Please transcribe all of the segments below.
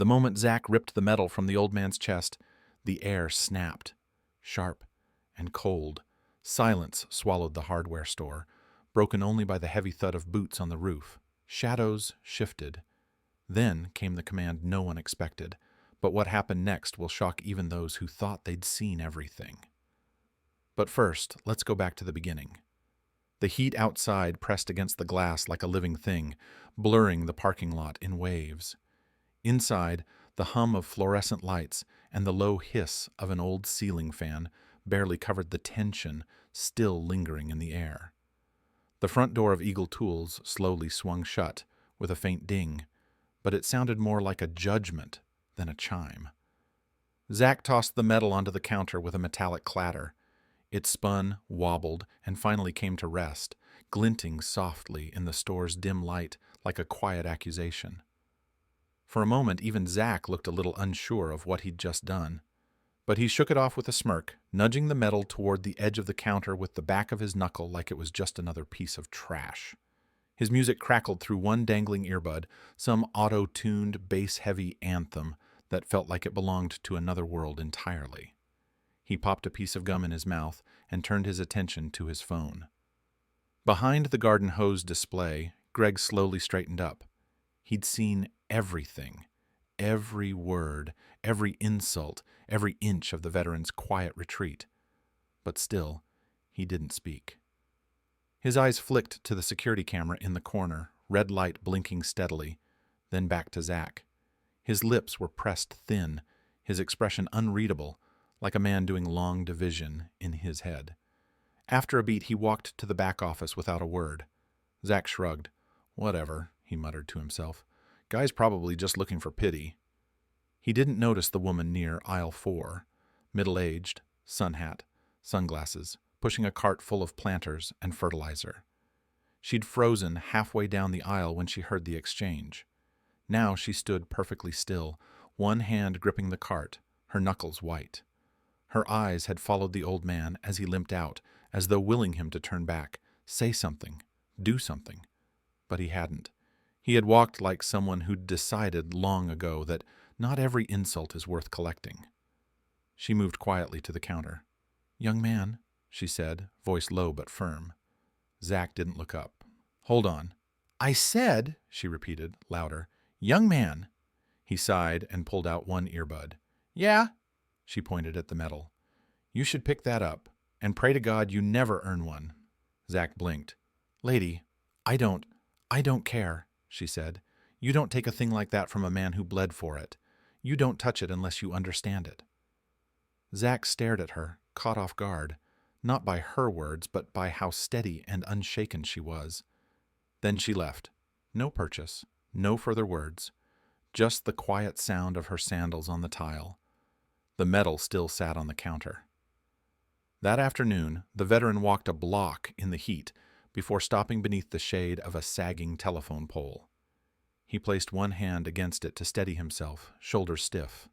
The moment Zack ripped the metal from the old man's chest, the air snapped, sharp and cold. Silence swallowed the hardware store, broken only by the heavy thud of boots on the roof. Shadows shifted. Then came the command no one expected, but what happened next will shock even those who thought they'd seen everything. But first, let's go back to the beginning. The heat outside pressed against the glass like a living thing, blurring the parking lot in waves. Inside, the hum of fluorescent lights and the low hiss of an old ceiling fan barely covered the tension still lingering in the air. The front door of Eagle Tools slowly swung shut with a faint ding, but it sounded more like a judgment than a chime. Zack tossed the metal onto the counter with a metallic clatter. It spun, wobbled, and finally came to rest, glinting softly in the store's dim light like a quiet accusation. For a moment, even Zack looked a little unsure of what he'd just done. But he shook it off with a smirk, nudging the metal toward the edge of the counter with the back of his knuckle like it was just another piece of trash. His music crackled through one dangling earbud, some auto-tuned, bass-heavy anthem that felt like it belonged to another world entirely. He popped a piece of gum in his mouth and turned his attention to his phone. Behind the garden hose display, Greg slowly straightened up. He'd seen everything, every word, every insult, every inch of the veteran's quiet retreat. But still, he didn't speak. His eyes flicked to the security camera in the corner, red light blinking steadily, then back to Zack. His lips were pressed thin, his expression unreadable, like a man doing long division in his head. After a beat, he walked to the back office without a word. Zack shrugged. "Whatever," he muttered to himself. "Guy's probably just looking for pity." He didn't notice the woman near aisle 4, middle-aged, sun hat, sunglasses, pushing a cart full of planters and fertilizer. She'd frozen halfway down the aisle when she heard the exchange. Now she stood perfectly still, one hand gripping the cart, her knuckles white. Her eyes had followed the old man as he limped out, as though willing him to turn back, say something, do something. But he hadn't. He had walked like someone who'd decided long ago that not every insult is worth collecting. She moved quietly to the counter. "Young man," she said, voice low but firm. Zack didn't look up. "Hold on." "I said," she repeated, louder, "young man." He sighed and pulled out one earbud. "Yeah?" She pointed at the metal. "You should pick that up, and pray to God you never earn one." Zack blinked. "Lady, I don't care," she said. "You don't take a thing like that from a man who bled for it. You don't touch it unless you understand it." Zack stared at her, caught off guard, not by her words, but by how steady and unshaken she was. Then she left. No purchase, no further words, just the quiet sound of her sandals on the tile. The metal still sat on the counter. That afternoon, the veteran walked a block in the heat before stopping beneath the shade of a sagging telephone pole. He placed one hand against it to steady himself, shoulders stiff.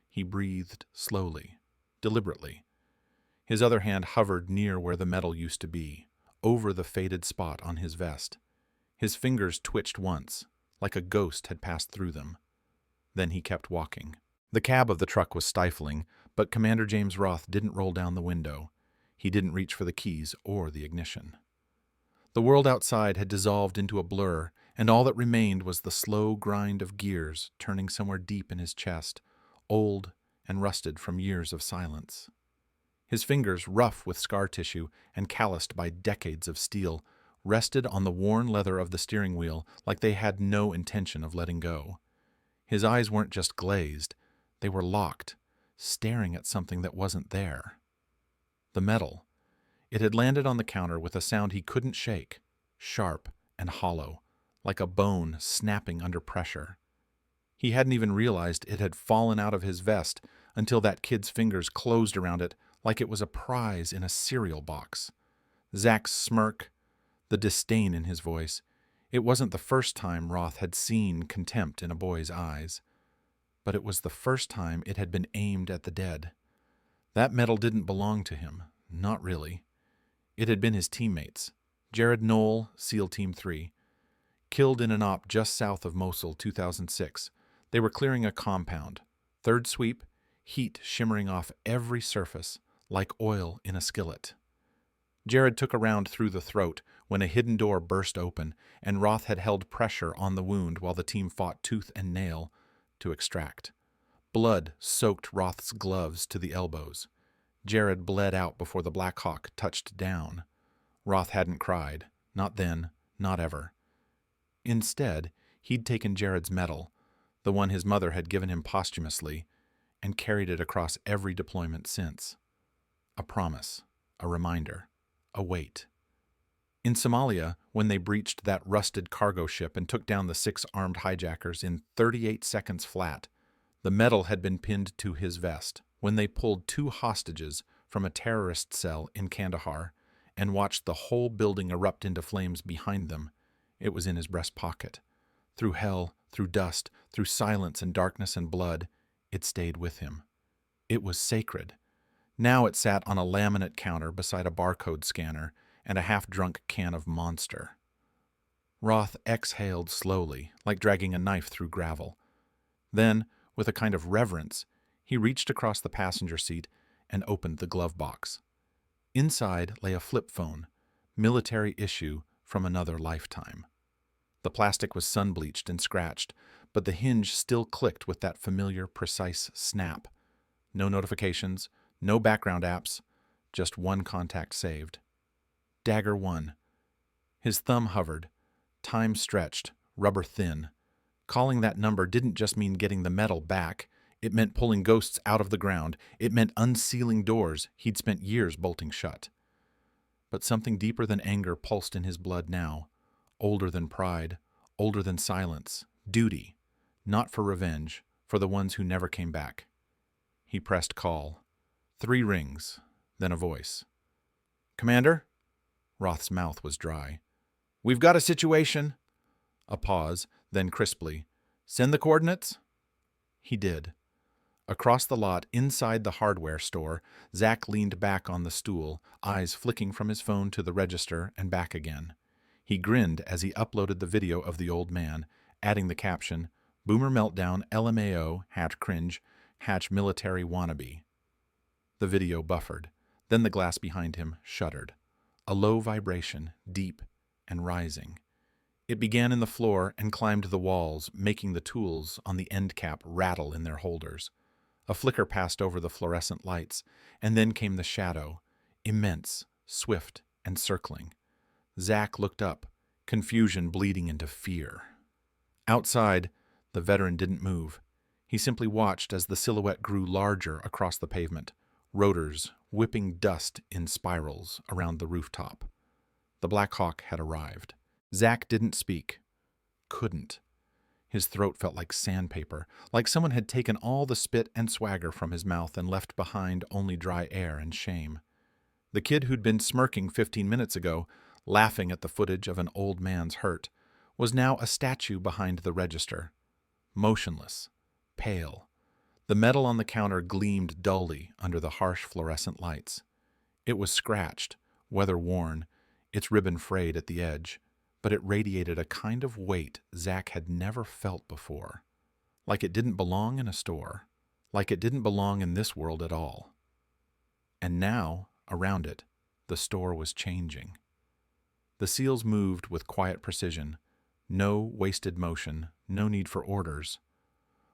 He breathed slowly, deliberately. His other hand hovered near where the metal used to be, over the faded spot on his vest. His fingers twitched once, like a ghost had passed through them. Then he kept walking. The cab of the truck was stifling, but Commander James Roth didn't roll down the window. He didn't reach for the keys or the ignition. The world outside had dissolved into a blur, and all that remained was the slow grind of gears turning somewhere deep in his chest, old and rusted from years of silence. His fingers, rough with scar tissue and calloused by decades of steel, rested on the worn leather of the steering wheel like they had no intention of letting go. His eyes weren't just glazed, they were locked, staring at something that wasn't there. The metal. It had landed on the counter with a sound he couldn't shake, sharp and hollow, like a bone snapping under pressure. He hadn't even realized it had fallen out of his vest until that kid's fingers closed around it like it was a prize in a cereal box. Zack's smirk, the disdain in his voice. It wasn't the first time Roth had seen contempt in a boy's eyes, but it was the first time it had been aimed at the dead. That metal didn't belong to him, not really. It had been his teammates. Jared Knoll, SEAL Team 3, killed in an op just south of Mosul 2006, They were clearing a compound. Third sweep, heat shimmering off every surface, like oil in a skillet. Jared took a round through the throat when a hidden door burst open, and Roth had held pressure on the wound while the team fought tooth and nail to extract. Blood soaked Roth's gloves to the elbows. Jared bled out before the Black Hawk touched down. Roth hadn't cried. Not then, not ever. Instead, he'd taken Jared's medal, the one his mother had given him posthumously, and carried it across every deployment since. A promise, a reminder, a weight. In Somalia, when they breached that rusted cargo ship and took down the 6 armed hijackers in 38 seconds flat, the medal had been pinned to his vest. When they pulled 2 hostages from a terrorist cell in Kandahar and watched the whole building erupt into flames behind them, it was in his breast pocket. Through hell, through dust, through silence and darkness and blood, it stayed with him. It was sacred. Now it sat on a laminate counter beside a barcode scanner and a half-drunk can of Monster. Roth exhaled slowly, like dragging a knife through gravel. Then, with a kind of reverence, he reached across the passenger seat and opened the glove box. Inside lay a flip phone, military issue from another lifetime. The plastic was sun-bleached and scratched, but the hinge still clicked with that familiar, precise snap. No notifications, no background apps, just one contact saved. Dagger 1. His thumb hovered, time stretched, rubber thin. Calling that number didn't just mean getting the medal back. It meant pulling ghosts out of the ground. It meant unsealing doors he'd spent years bolting shut. But something deeper than anger pulsed in his blood now. Older than pride, older than silence. Duty. Not for revenge, for the ones who never came back. He pressed call. 3 rings, then a voice. "Commander?" Roth's mouth was dry. "We've got a situation." A pause, then crisply. "Send the coordinates?" He did. Across the lot, inside the hardware store, Zach leaned back on the stool, eyes flicking from his phone to the register and back again. He grinned as he uploaded the video of the old man, adding the caption, "Boomer Meltdown, LMAO, #cringe, #military wannabe." The video buffered. Then the glass behind him shuddered. A low vibration, deep and rising. It began in the floor and climbed the walls, making the tools on the end cap rattle in their holders. A flicker passed over the fluorescent lights, and then came the shadow, immense, swift, and circling. Zach looked up, confusion bleeding into fear. Outside, the veteran didn't move. He simply watched as the silhouette grew larger across the pavement, rotors whipping dust in spirals around the rooftop. The Black Hawk had arrived. Zach didn't speak. Couldn't. His throat felt like sandpaper, like someone had taken all the spit and swagger from his mouth and left behind only dry air and shame. The kid who'd been smirking 15 minutes ago, laughing at the footage of an old man's hurt, was now a statue behind the register. Motionless. Pale. The metal on the counter gleamed dully under the harsh fluorescent lights. It was scratched, weather-worn, its ribbon frayed at the edge, but it radiated a kind of weight Zach had never felt before. Like it didn't belong in a store. Like it didn't belong in this world at all. And now, around it, the store was changing. The seals moved with quiet precision. No wasted motion, no need for orders.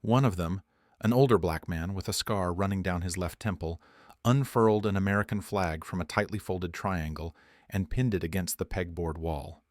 One of them, an older black man with a scar running down his left temple, unfurled an American flag from a tightly folded triangle and pinned it against the pegboard wall.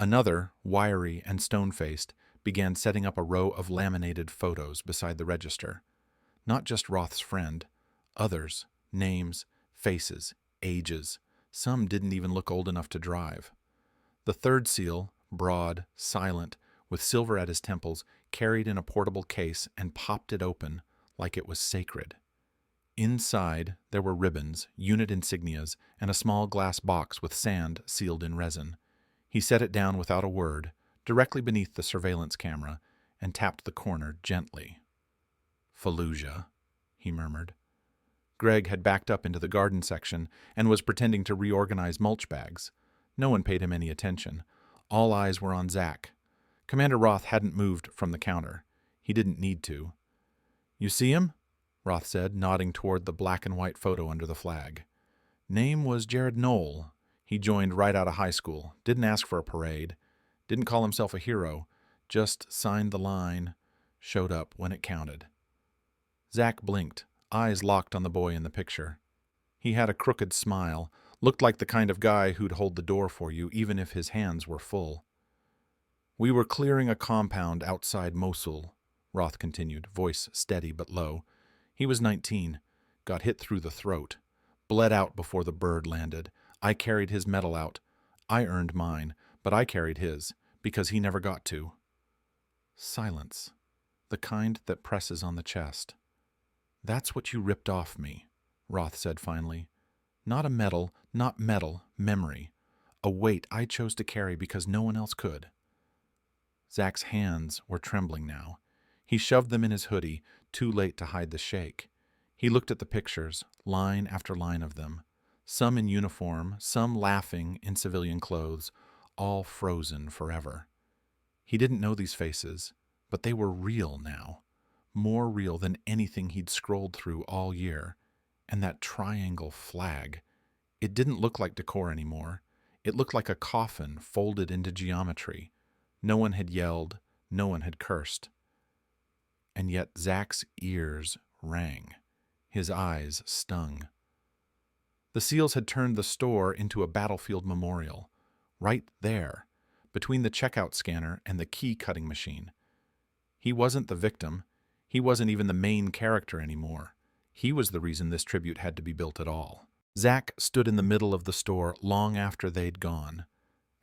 Another, wiry and stone-faced, began setting up a row of laminated photos beside the register. Not just Roth's friend. Others, names, faces, ages. Some didn't even look old enough to drive. The third seal, broad, silent, with silver at his temples, carried in a portable case and popped it open like it was sacred. Inside, there were ribbons, unit insignias, and a small glass box with sand sealed in resin. He set it down without a word, directly beneath the surveillance camera, and tapped the corner gently. "Fallujah," he murmured. Greg had backed up into the garden section and was pretending to reorganize mulch bags. No one paid him any attention. All eyes were on Zach. Commander Roth hadn't moved from the counter. He didn't need to. "You see him?" Roth said, nodding toward the black and white photo under the flag. "Name was Jared Knoll. He joined right out of high school, didn't ask for a parade, didn't call himself a hero, just signed the line, showed up when it counted." Zach blinked, eyes locked on the boy in the picture. He had a crooked smile, looked like the kind of guy who'd hold the door for you even if his hands were full. "We were clearing a compound outside Mosul," Roth continued, voice steady but low. "He was 19, got hit through the throat, bled out before the bird landed. I carried his medal out. I earned mine, but I carried his, because he never got to." Silence, the kind that presses on the chest. "That's what you ripped off me," Roth said finally. "Not a medal, not metal, memory. A weight I chose to carry because no one else could." Zach's hands were trembling now. He shoved them in his hoodie, too late to hide the shake. He looked at the pictures, line after line of them. Some in uniform, some laughing in civilian clothes, all frozen forever. He didn't know these faces, but they were real now. More real than anything he'd scrolled through all year. And that triangle flag. It didn't look like decor anymore. It looked like a coffin folded into geometry. No one had yelled, no one had cursed. And yet Zach's ears rang. His eyes stung. The SEALs had turned the store into a battlefield memorial. Right there, between the checkout scanner and the key-cutting machine. He wasn't the victim. He wasn't even the main character anymore. He was the reason this tribute had to be built at all. Zach stood in the middle of the store long after they'd gone,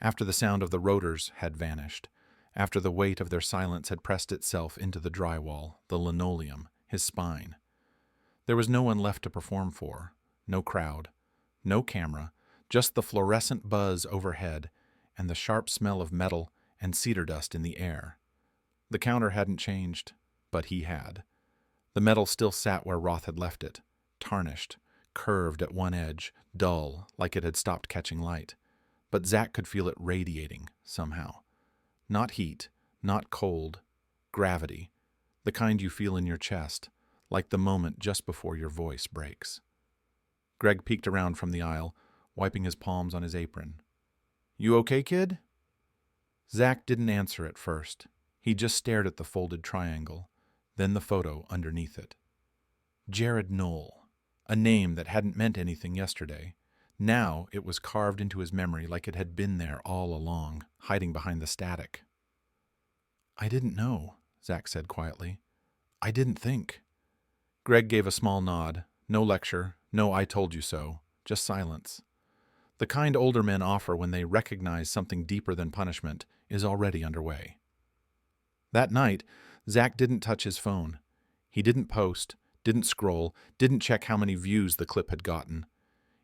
after the sound of the rotors had vanished, after the weight of their silence had pressed itself into the drywall, the linoleum, his spine. There was no one left to perform for, no crowd, no camera, just the fluorescent buzz overhead and the sharp smell of metal and cedar dust in the air. The counter hadn't changed, but he had. The metal still sat where Roth had left it, tarnished, curved at one edge, dull, like it had stopped catching light. But Zach could feel it radiating, somehow. Not heat, not cold, gravity, the kind you feel in your chest, like the moment just before your voice breaks. Greg peeked around from the aisle, wiping his palms on his apron. "You okay, kid?" Zach didn't answer at first. He just stared at the folded triangle, then the photo underneath it. Jared Knoll, a name that hadn't meant anything yesterday. Now it was carved into his memory like it had been there all along, hiding behind the static. "I didn't know," Zach said quietly. "I didn't think." Greg gave a small nod. No lecture, no "I told you so," just silence. The kind older men offer when they recognize something deeper than punishment is already underway. That night, Zach didn't touch his phone. He didn't post, didn't scroll, didn't check how many views the clip had gotten.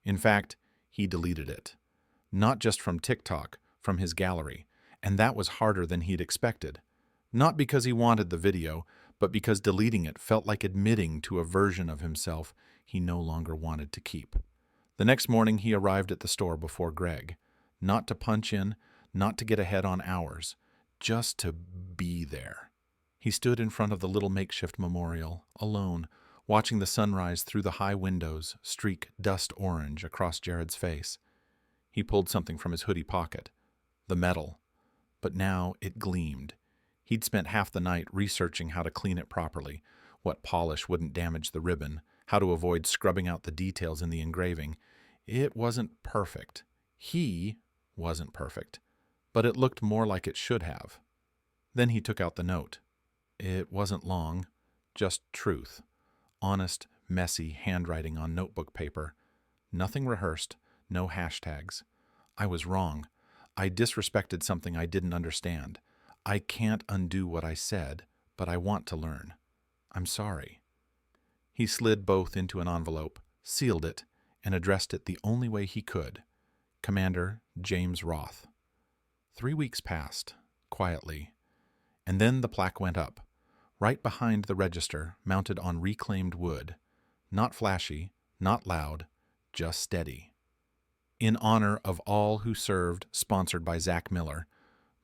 In fact, he deleted it. Not just from TikTok, from his gallery, and that was harder than he'd expected. Not because he wanted the video, but because deleting it felt like admitting to a version of himself he no longer wanted to keep. The next morning he arrived at the store before Greg. Not to punch in, not to get ahead on hours, just to be there. He stood in front of the little makeshift memorial, alone, watching the sunrise through the high windows streak dust orange across Jared's face. He pulled something from his hoodie pocket. The medal. But now it gleamed. He'd spent half the night researching how to clean it properly, what polish wouldn't damage the ribbon, how to avoid scrubbing out the details in the engraving. It wasn't perfect. He wasn't perfect. But it looked more like it should have. Then he took out the note. It wasn't long, just truth. Honest, messy handwriting on notebook paper. Nothing rehearsed, no hashtags. I was wrong. I disrespected something I didn't understand. I can't undo what I said, but I want to learn. I'm sorry. He slid both into an envelope, sealed it, and addressed it the only way he could. Commander James Roth. 3 weeks passed, quietly, and then the plaque went up, right behind the register, mounted on reclaimed wood. Not flashy, not loud, just steady. In honor of all who served, sponsored by Zach Miller.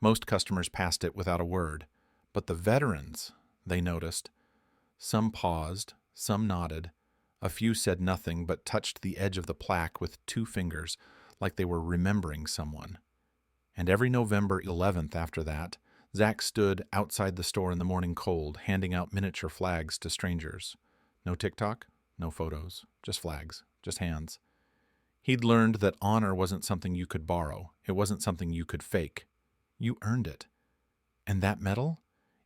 Most customers passed it without a word, but the veterans, they noticed. Some paused, some nodded. A few said nothing but touched the edge of the plaque with 2 fingers, like they were remembering someone. And every November 11th after that, Zack stood outside the store in the morning cold, handing out miniature flags to strangers. No TikTok, no photos, just flags, just hands. He'd learned that honor wasn't something you could borrow. It wasn't something you could fake. You earned it. And that medal?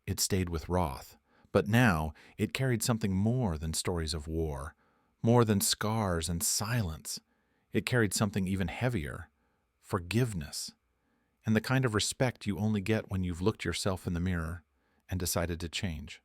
It stayed with Roth. But now it carried something more than stories of war, more than scars and silence. It carried something even heavier: forgiveness, and the kind of respect you only get when you've looked yourself in the mirror and decided to change.